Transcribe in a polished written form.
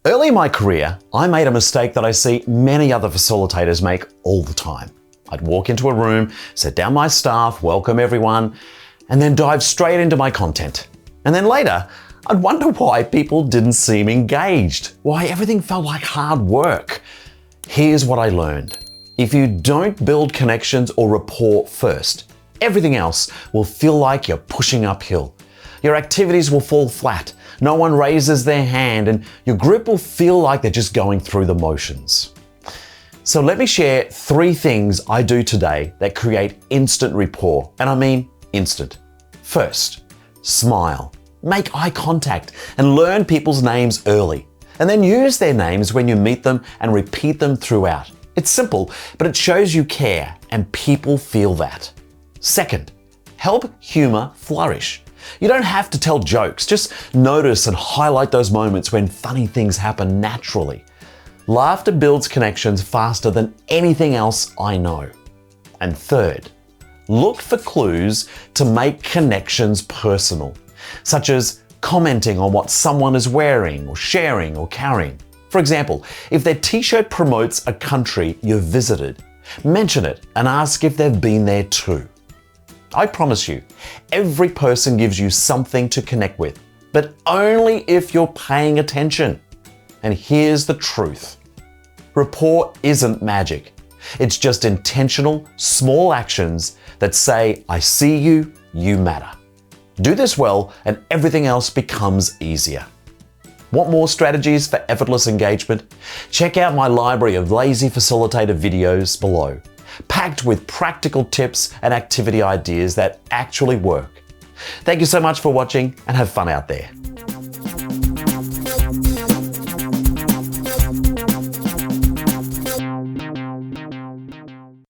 Early in my career, I made a mistake that I see many other facilitators make all the time. I'd walk into a room, sit down my staff, welcome everyone, and then dive straight into my content. And then later, I'd wonder why people didn't seem engaged, why everything felt like hard work. Here's what I learned. If you don't build connections or rapport first, everything else will feel like you're pushing uphill. Your activities will fall flat, no one raises their hand, and your group will feel like they're just going through the motions. So let me share 3 things I do today that create instant rapport, and I mean instant. First, smile. Make eye contact and learn people's names early, and then use their names when you meet them and repeat them throughout. It's simple, but it shows you care, and people feel that. Second, help humor flourish. You don't have to tell jokes, just notice and highlight those moments when funny things happen naturally. Laughter builds connections faster than anything else I know. And third, look for clues to make connections personal, such as commenting on what someone is wearing or sharing or carrying. For example, if their t-shirt promotes a country you've visited, mention it and ask if they've been there too. I promise you, every person gives you something to connect with, but only if you're paying attention. And here's the truth. Rapport isn't magic. It's just intentional, small actions that say, I see you, you matter. Do this well and everything else becomes easier. Want more strategies for effortless engagement? Check out my library of lazy facilitator videos below, packed with practical tips and activity ideas that actually work. Thank you so much for watching and have fun out there.